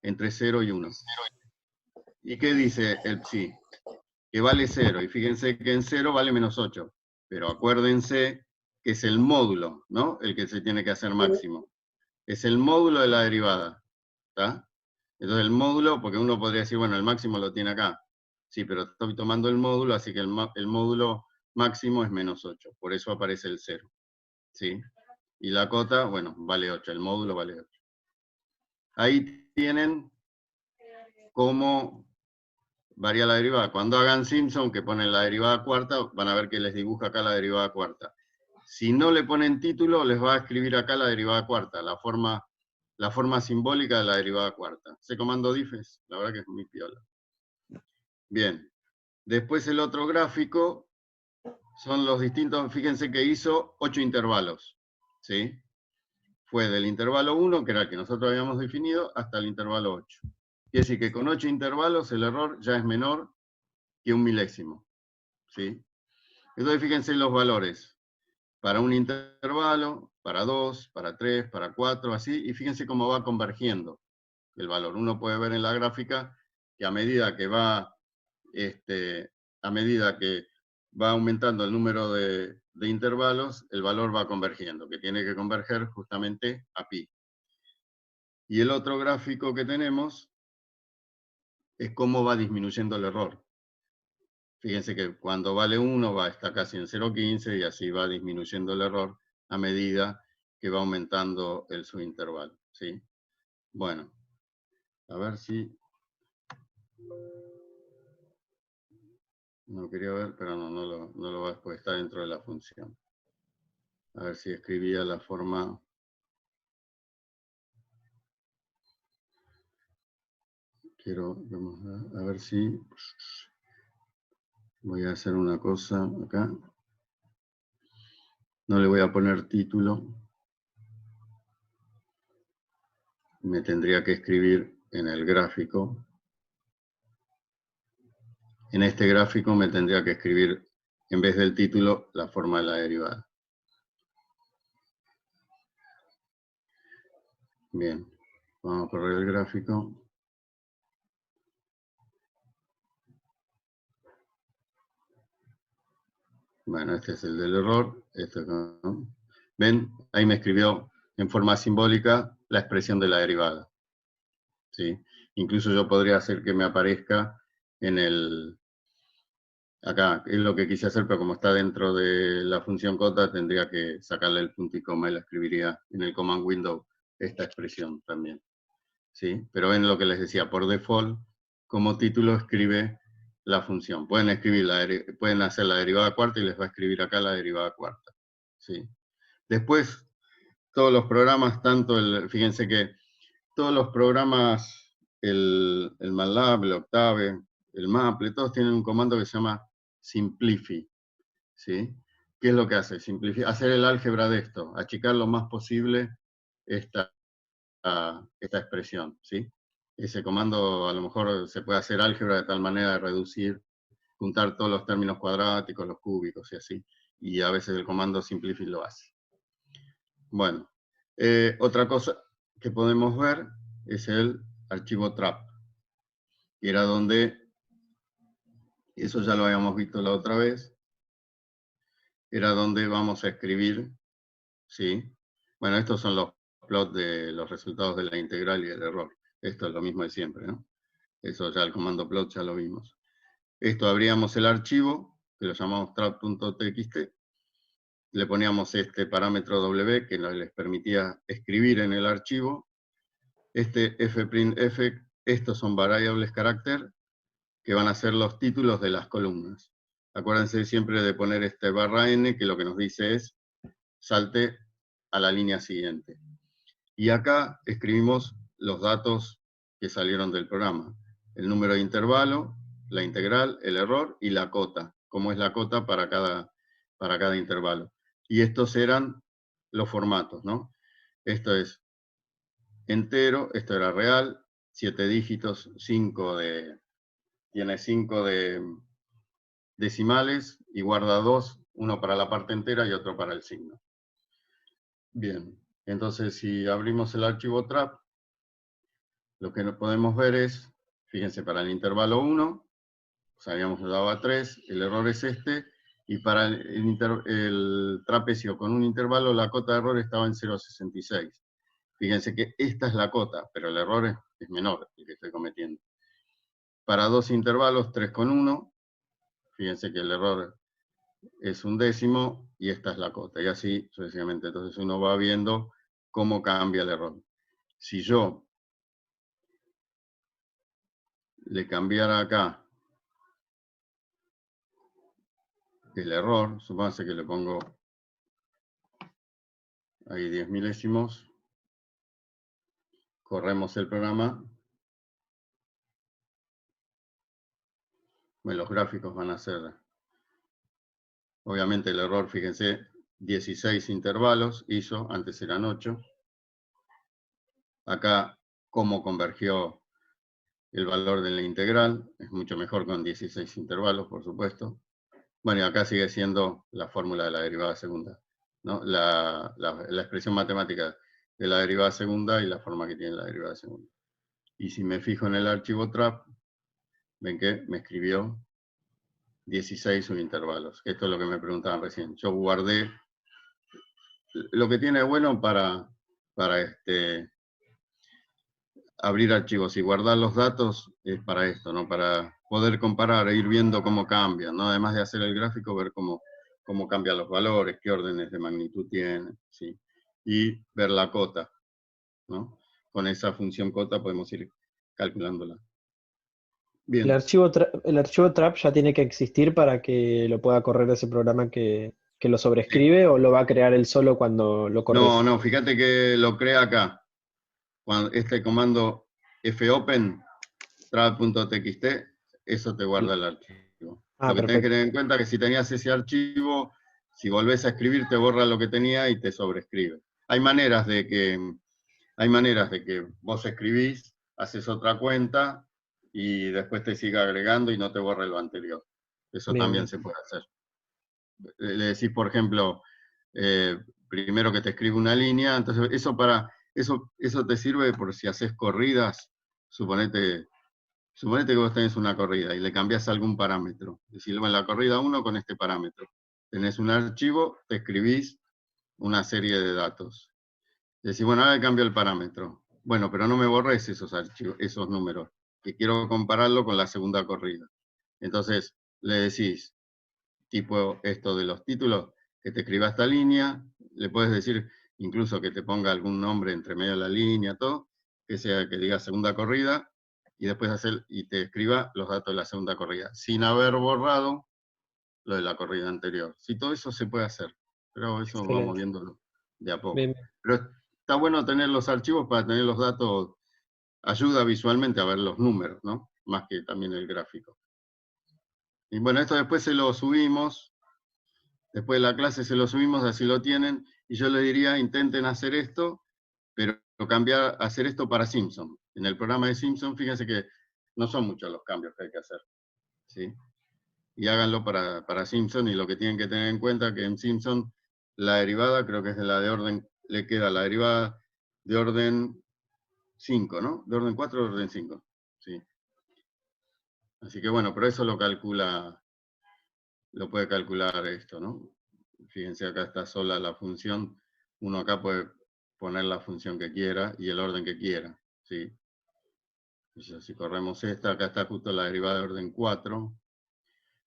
entre 0 y 1. ¿Y qué dice el psi? Que vale 0. Y fíjense que en 0 vale menos 8. Pero acuérdense que es el módulo, ¿no? El que se tiene que hacer máximo. Es el módulo de la derivada. ¿Está? Entonces el módulo, porque uno podría decir, bueno, el máximo lo tiene acá. Sí, pero estoy tomando el módulo, así que el módulo máximo es menos 8. Por eso aparece el 0. ¿Sí? Y la cota, bueno, vale 8. El módulo vale 8. Ahí tienen cómo varía la derivada. Cuando hagan Simpson, que ponen la derivada cuarta, van a ver que les dibuja acá la derivada cuarta. Si no le ponen título, les va a escribir acá la derivada cuarta, la forma simbólica de la derivada cuarta. Ese comando difes, la verdad que es muy piola. Bien. Después el otro gráfico son los distintos, fíjense que hizo 8 intervalos. ¿Sí? Fue del intervalo 1, que era el que nosotros habíamos definido, hasta el intervalo 8. Quiere decir que con 8 intervalos el error ya es menor que 1 milésimo. ¿Sí? Entonces fíjense los valores. Para un intervalo, para 2, para 3, para 4, así, y fíjense cómo va convergiendo el valor. Uno puede ver en la gráfica que a medida que va aumentando el número de intervalos, el valor va convergiendo, que tiene que converger justamente a pi. Y el otro gráfico que tenemos es cómo va disminuyendo el error. Fíjense que cuando vale 1 está casi en 0,15 y así va disminuyendo el error a medida que va aumentando el subintervalo. ¿Sí? Bueno, a ver si... No quería ver, pero no lo va a después, está dentro de la función. A ver si escribía la forma... Vamos a ver si... Voy a hacer una cosa acá. No le voy a poner título. Me tendría que escribir en el gráfico. En este gráfico me tendría que escribir, en vez del título, la forma de la derivada. Bien, vamos a correr el gráfico. Bueno, este es el del error. ¿No? ¿Ven? Ahí me escribió en forma simbólica la expresión de la derivada. ¿Sí? Incluso yo podría hacer que me aparezca en el... Acá, es lo que quise hacer, pero como está dentro de la función cota, tendría que sacarle el punto y coma y la escribiría en el command window esta expresión también. ¿Sí? Pero ven lo que les decía, por default, como título escribe la función. Pueden hacer la derivada cuarta y les va a escribir acá la derivada cuarta. ¿Sí? Después, todos los programas, fíjense que todos los programas, el MATLAB, el Octave, el Maple, todos tienen un comando que se llama simplify, ¿sí? ¿Qué es lo que hace? Hacer el álgebra de esto, achicar lo más posible esta expresión, ¿sí? Ese comando a lo mejor se puede hacer álgebra de tal manera de reducir, juntar todos los términos cuadráticos, los cúbicos y así, y a veces el comando simplify lo hace. Bueno, otra cosa que podemos ver es el archivo trap, que era donde, eso ya lo habíamos visto la otra vez, era donde vamos a escribir, ¿sí? Bueno, estos son los plots de los resultados de la integral y el error. Esto es lo mismo de siempre, ¿no? Eso ya el comando plot ya lo vimos. Esto abríamos el archivo, que lo llamamos trap.txt, le poníamos este parámetro W que nos les permitía escribir en el archivo. Este fprintf, estos son variables carácter que van a ser los títulos de las columnas. Acuérdense siempre de poner este /n, que lo que nos dice es salte a la línea siguiente. Y acá escribimos los datos que salieron del programa. El número de intervalo, la integral, el error y la cota. Cómo es la cota para cada intervalo. Y estos eran los formatos, ¿no? Esto es entero, esto era real, 7 dígitos, tiene 5 de decimales y guarda 2, uno para la parte entera y otro para el signo. Bien, entonces si abrimos el archivo trap, lo que podemos ver es, fíjense, para el intervalo 1, pues habíamos dado a 3, el error es este, y para el trapecio con un intervalo, la cota de error estaba en 0,66. Fíjense que esta es la cota, pero el error es menor, el que estoy cometiendo. Para dos intervalos, 3,1, fíjense que el error es 1/10, y esta es la cota, y así sucesivamente. Entonces uno va viendo cómo cambia el error. Si yo le cambiara acá el error, supóngase que le pongo ahí 10 milésimos, corremos el programa, bueno, los gráficos van a ser, obviamente el error, fíjense, 16 intervalos hizo, antes eran 8. Acá, cómo convergió el valor de la integral, es mucho mejor con 16 intervalos, por supuesto. Bueno, y acá sigue siendo la fórmula de la derivada segunda, ¿no? La expresión matemática de la derivada segunda y la forma que tiene la derivada segunda. Y si me fijo en el archivo trap, ven que me escribió 16 subintervalos. Esto es lo que me preguntaban recién. Yo guardé, lo que tiene bueno para abrir archivos y guardar los datos es para esto, ¿no? Para poder comparar e ir viendo cómo cambian, ¿no? Además de hacer el gráfico, ver cómo cambian los valores, qué órdenes de magnitud tienen, ¿sí? Y ver la cota, ¿no? Con esa función cota podemos ir calculándola. Bien. El archivo trap ya tiene que existir para que lo pueda correr ese programa que lo sobrescribe, ¿o lo va a crear él solo cuando lo corres? No, fíjate que lo crea acá. Cuando este comando fopen trap.txt, eso te guarda el archivo. Lo que tenés que tener en cuenta es que si tenías ese archivo, si volvés a escribir, te borra lo que tenía y te sobrescribe. Hay maneras de que vos escribís, haces otra cuenta y después te siga agregando y no te borre lo anterior. Eso Bien, también bien. se puede hacer. Le decís, por ejemplo, primero que te escribe una línea, entonces eso te sirve por si haces corridas, suponete que vos tenés una corrida y le cambiás algún parámetro. Decís, en la corrida 1 con este parámetro. Tenés un archivo, te escribís una serie de datos. Decís, bueno, ahora le cambio el parámetro. Bueno, pero no me borres esos archivos, esos números, que quiero compararlo con la segunda corrida. Entonces, le decís, tipo esto de los títulos, que te escriba esta línea, le puedes decir incluso que te ponga algún nombre entre medio de la línea, todo, que diga segunda corrida, y después y te escriba los datos de la segunda corrida, sin haber borrado lo de la corrida anterior. Sí, todo eso se puede hacer, pero eso vamos viéndolo de a poco. Bien. Pero está bueno tener los archivos para tener los datos, ayuda visualmente a ver los números, ¿no? Más que también el gráfico. Y bueno, esto después se lo subimos, después de la clase se lo subimos, así lo tienen, y yo les diría, intenten hacer esto, pero hacer esto para Simpson. En el programa de Simpson, fíjense que no son muchos los cambios que hay que hacer, ¿sí? Y háganlo para Simpson, y lo que tienen que tener en cuenta que en Simpson la derivada, creo que es de la de orden, le queda la derivada de orden 5, ¿no? De orden 4 o de orden 5, ¿sí? Así que bueno, pero eso lo calcula, lo puede calcular esto, ¿no? Fíjense, acá está sola la función, uno acá puede poner la función que quiera y el orden que quiera, ¿sí? Entonces, si corremos esta, acá está justo la derivada de orden 4.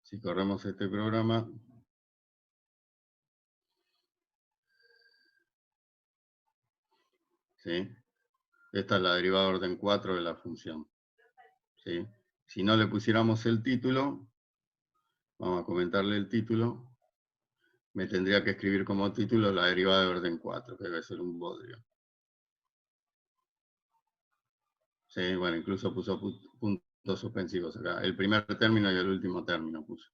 Si corremos este programa, ¿sí? Esta es la derivada de orden 4 de la función, ¿sí? Si no le pusiéramos el título, vamos a comentarle el título, me tendría que escribir como título la derivada de orden 4, que debe ser un bodrio. Sí, bueno, incluso puso puntos suspensivos acá. El primer término y el último término puso.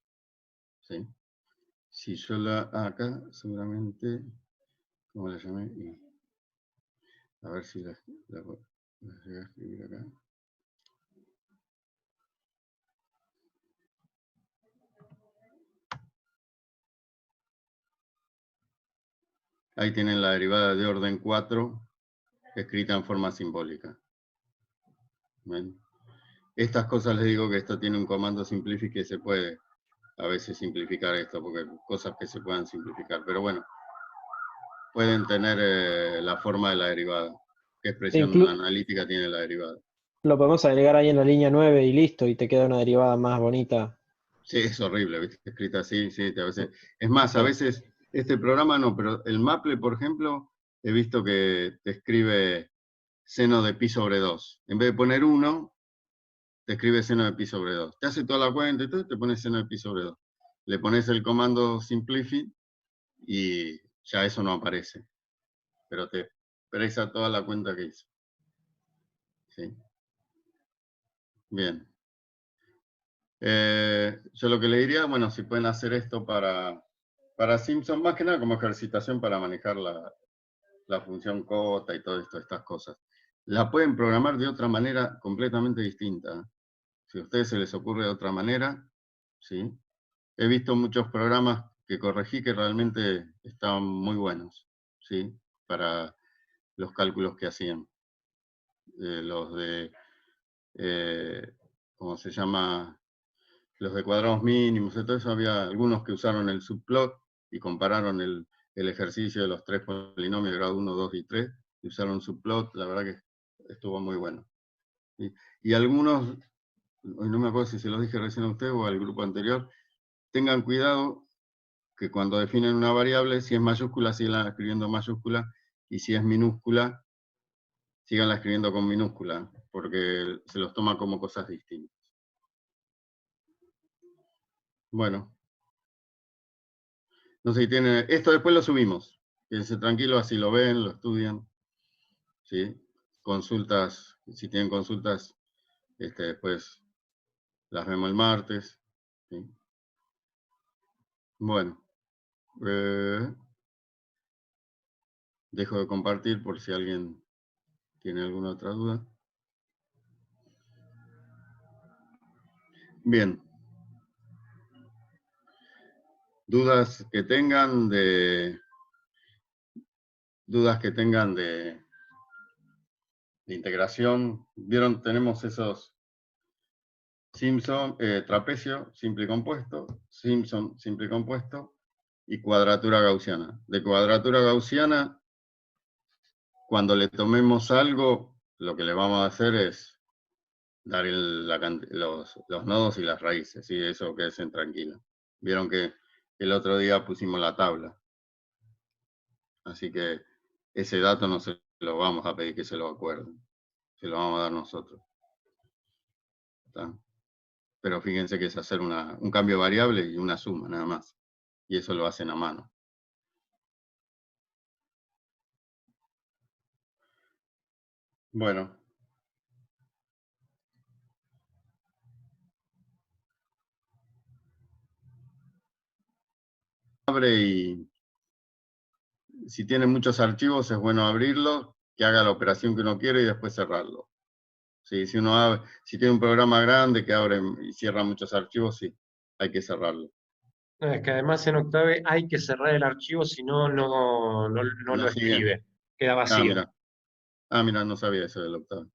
¿Sí? Si yo acá, seguramente, ¿cómo la llamé? A ver si la llegué a escribir acá. Ahí tienen la derivada de orden 4, escrita en forma simbólica. ¿Ven? Estas cosas les digo que esto tiene un comando simplify que se puede a veces simplificar esto, porque hay cosas que se puedan simplificar. Pero bueno, pueden tener la forma de la derivada. ¿Qué expresión Inclu- analítica tiene la derivada? lo podemos agregar ahí en la línea 9 y listo, y te queda una derivada más bonita. Sí, es horrible, ¿viste? Escrita así, sí, a veces. Es más, a Sí. veces este programa no, pero el Maple, por ejemplo, he visto que te escribe seno de pi sobre 2. En vez de poner 1, te escribe seno de pi sobre 2. Te hace toda la cuenta y todo, te pone seno de pi sobre 2. Le pones el comando simplify y ya eso no aparece, pero te expresa toda la cuenta que hizo. ¿Sí? Bien. Yo lo que le diría, bueno, si pueden hacer esto para Simpson, más que nada como ejercitación para manejar la función cota y todo esto, estas cosas. La pueden programar de otra manera completamente distinta. Si a ustedes se les ocurre de otra manera, ¿sí? He visto muchos programas que corregí que realmente estaban muy buenos, ¿sí? Para los cálculos que hacían. Los de, ¿cómo se llama? Los de cuadrados mínimos, entonces había algunos que usaron el subplot y compararon el ejercicio de los tres polinomios de grado 1, 2 y 3, y usaron subplot, la verdad que estuvo muy bueno. Y algunos, no me acuerdo si se los dije recién a usted o al grupo anterior, tengan cuidado que cuando definen una variable, si es mayúscula, sigan escribiendo mayúscula, y si es minúscula, sigan escribiendo con minúscula, porque se los toma como cosas distintas. Bueno, no sé si tienen, esto después lo subimos. Quédense tranquilos, así lo ven, lo estudian. ¿Sí? Consultas, si tienen consultas, después las vemos el martes. ¿Sí? Bueno, dejo de compartir por si alguien tiene alguna otra duda. Bien. Dudas que tengan de integración. ¿Vieron? Tenemos esos Simpson, trapecio, simple y compuesto, Simpson, simple y compuesto, y cuadratura gaussiana. De cuadratura gaussiana, cuando le tomemos algo, lo que le vamos a hacer es dar los nodos y las raíces, y eso queden tranquilos. Vieron que el otro día pusimos la tabla. Así que ese dato no se lo vamos a pedir que se lo acuerden. Se lo vamos a dar nosotros. ¿Está? Pero fíjense que es hacer un cambio de variable y una suma, nada más. Y eso lo hacen a mano. Bueno. abre y si tiene muchos archivos es bueno abrirlo, que haga la operación que uno quiere y después cerrarlo. Sí, si tiene un programa grande que abre y cierra muchos archivos, sí, hay que cerrarlo. No, es que además en Octave hay que cerrar el archivo, si no, no lo No sigue. escribe, queda Ah, vacío. mira. Ah, mira, no sabía eso del Octave.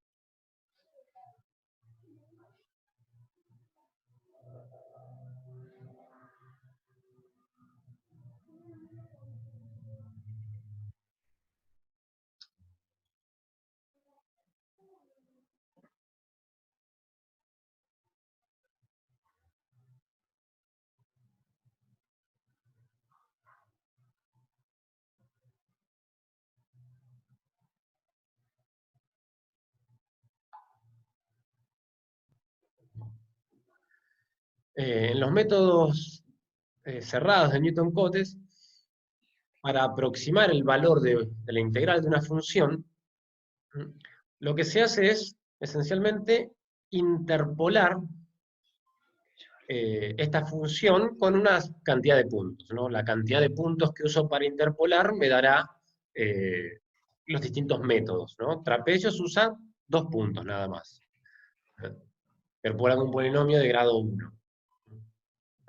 En los métodos cerrados de Newton-Cotes, para aproximar el valor de la integral de una función, lo que se hace es, esencialmente, interpolar esta función con una cantidad de puntos, ¿no? La cantidad de puntos que uso para interpolar me dará los distintos métodos, ¿no? Trapecios usa 2 puntos nada más. Interpolan un polinomio de grado 1.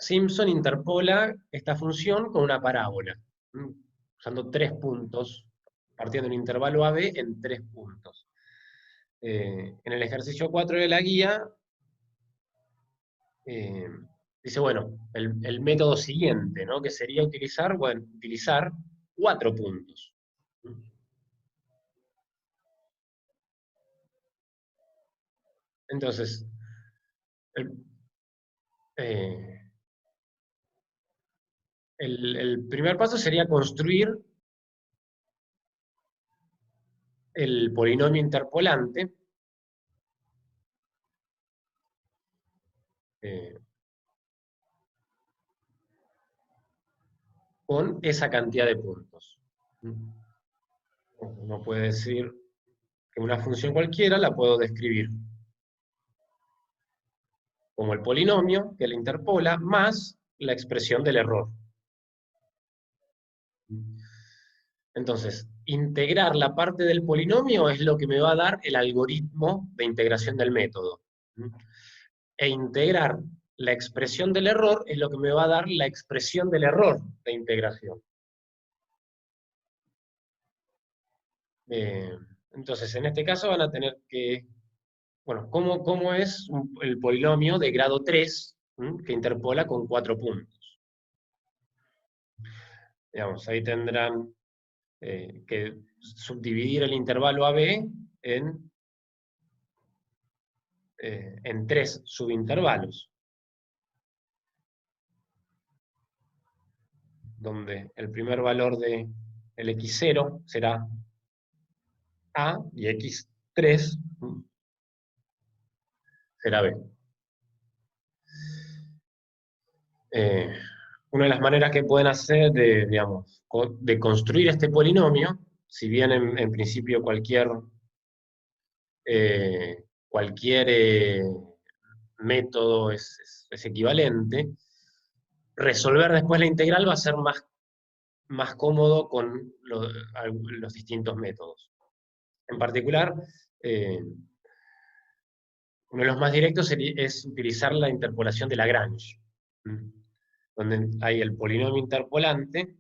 Simpson interpola esta función con una parábola, usando 3 puntos, partiendo de un intervalo AB en 3 puntos. En el ejercicio 4 de la guía, dice, bueno, el método siguiente, ¿no? Que sería utilizar 4 puntos. Entonces, el primer paso sería construir el polinomio interpolante, con esa cantidad de puntos. Uno puede decir que una función cualquiera la puedo describir como el polinomio que la interpola más la expresión del error. Entonces, integrar la parte del polinomio es lo que me va a dar el algoritmo de integración del método. E integrar la expresión del error es lo que me va a dar la expresión del error de integración. Entonces, en este caso van a tener que... Bueno, ¿cómo es el polinomio de grado 3 que interpola con 4 puntos? Digamos, ahí tendrán que subdividir el intervalo AB en 3 subintervalos, donde el primer valor de el x0 será A y x3 será B. Una de las maneras que pueden hacer de construir este polinomio, si bien en principio cualquier método es equivalente, resolver después la integral va a ser más cómodo con los distintos métodos. En particular, uno de los más directos es utilizar la interpolación de Lagrange, donde hay el polinomio interpolante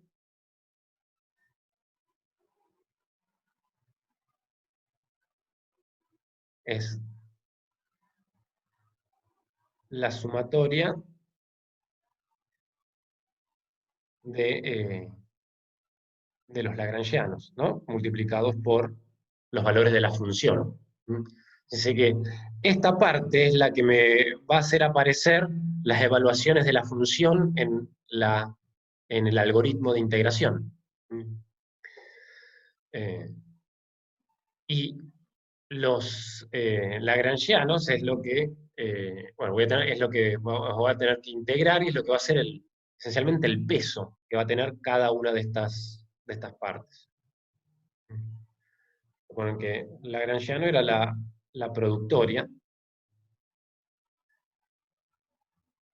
es la sumatoria de los lagrangianos, ¿no? Multiplicados por los valores de la función. Así que esta parte es la que me va a hacer aparecer las evaluaciones de la función en el algoritmo de integración. Y los lagrangianos es lo que, es lo que voy a tener que integrar y es lo que va a ser esencialmente el peso que va a tener cada una de estas partes. Recuerden que lagrangiano era la productoria.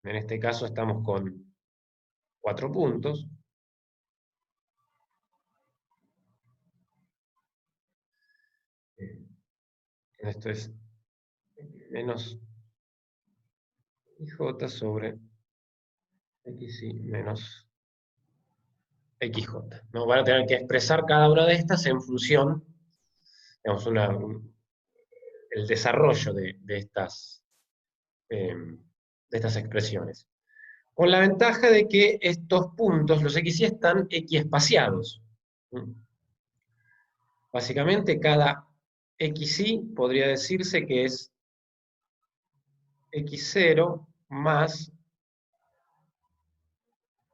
En este caso estamos con 4 puntos. Esto es menos IJ sobre XY menos XJ. ¿No? Van a tener que expresar cada una de estas en función, digamos, el desarrollo de estas expresiones. Con la ventaja de que estos puntos, los XY, están equiespaciados. Básicamente, cada XY podría decirse que es X0 más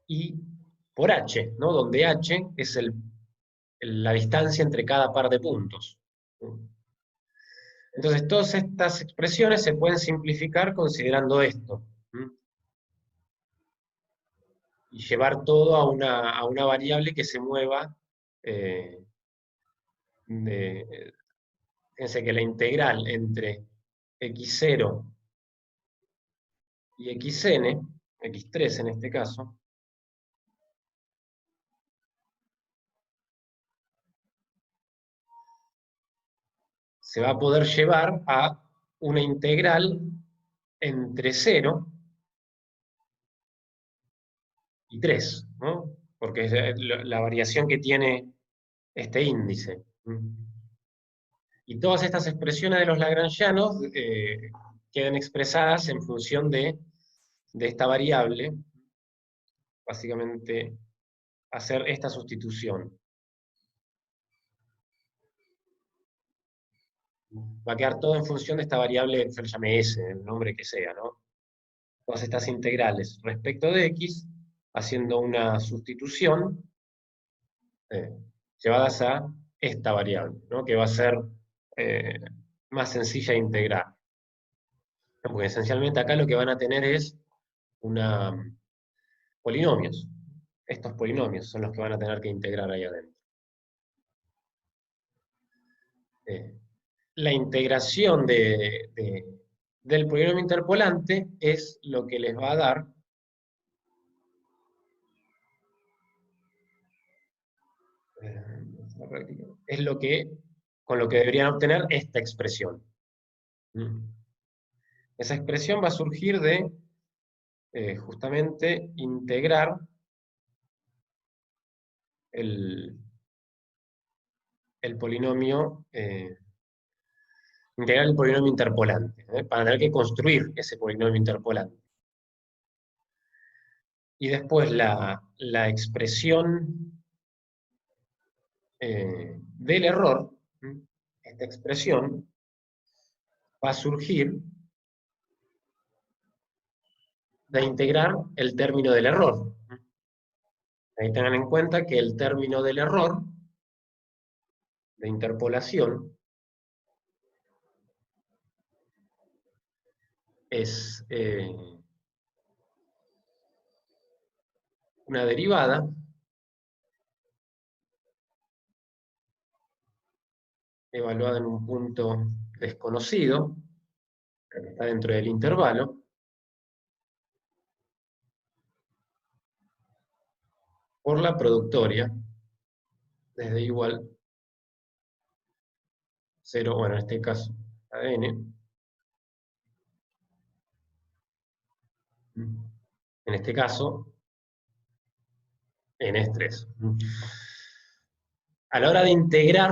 I por H, ¿no? Donde H es la distancia entre cada par de puntos. Entonces, todas estas expresiones se pueden simplificar considerando esto. Y llevar todo a una variable que se mueva. Fíjense que la integral entre x0 y xn, x3 en este caso, se va a poder llevar a una integral entre 0 y 3, ¿no? Porque es la variación que tiene este índice. Y todas estas expresiones de los lagrangianos quedan expresadas en función de esta variable, básicamente hacer esta sustitución. Va a quedar todo en función de esta variable, se le llame S, el nombre que sea, ¿no? Todas estas integrales respecto de X, haciendo una sustitución, llevadas a esta variable, ¿no? Que va a ser más sencilla de integrar. Porque esencialmente acá lo que van a tener es polinomios. Estos polinomios son los que van a tener que integrar ahí adentro. La integración del polinomio interpolante es lo que les va a dar es con lo que deberían obtener esta expresión. Esa expresión va a surgir de justamente integrar el polinomio, integrar el polinomio interpolante, para tener que construir ese polinomio interpolante. Y después la expresión del error, esta expresión, va a surgir de integrar el término del error. Ahí tengan en cuenta que el término del error de interpolación es una derivada evaluada en un punto desconocido, que está dentro del intervalo, por la productoria desde igual 0, bueno, en este caso a n, en este caso n es 3. A la hora de integrar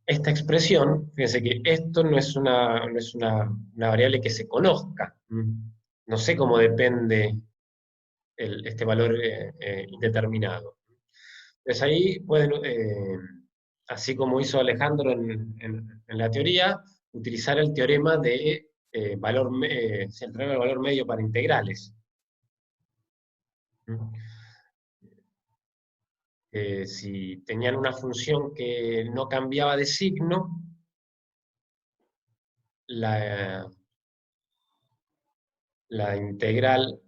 esta expresión, fíjense que esto no es una variable que se conozca. No sé cómo depende este valor indeterminado. Entonces ahí pueden, así como hizo Alejandro en la teoría, utilizar el teorema de el teorema del valor medio para integrales. Si tenían una función que no cambiaba de signo, la integral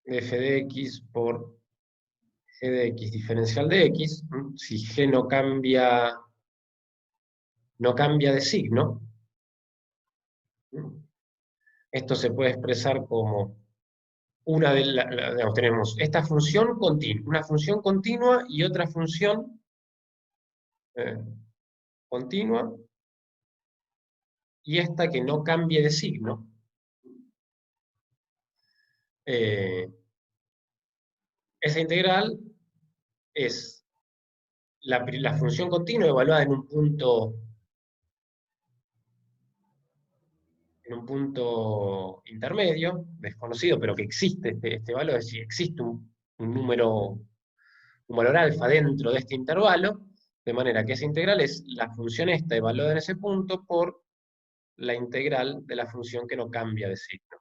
de f de x por g de x diferencial de x, si g no cambia de signo, esto se puede expresar como digamos, tenemos esta función continua, una función continua y otra función continua, y esta que no cambie de signo. Esa integral es la función continua evaluada en un punto intermedio, desconocido, pero que existe este valor, es decir, existe un valor alfa dentro de este intervalo, de manera que esa integral es la función esta evaluada en ese punto por la integral de la función que no cambia de signo.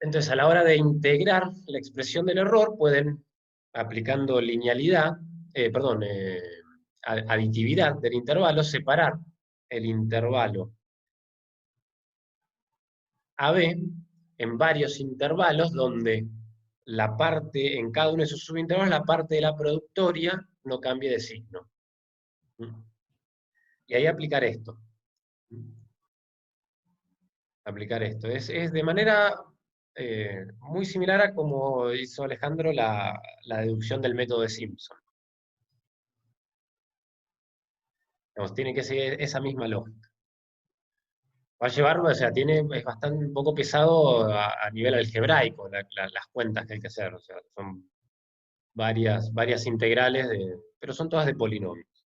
Entonces, a la hora de integrar la expresión del error, pueden, aplicando linealidad, aditividad del intervalo, separar el intervalo AB en varios intervalos donde la parte, en cada uno de sus subintervalos, la parte de la productoria no cambie de signo. Y ahí aplicar esto. Aplicar esto. Es de manera muy similar a como hizo Alejandro la deducción del método de Simpson. Digamos, tiene que seguir esa misma lógica. Va a llevarlo, o sea, es bastante un poco pesado a nivel algebraico las cuentas que hay que hacer. O sea, son varias integrales, pero son todas de polinomios.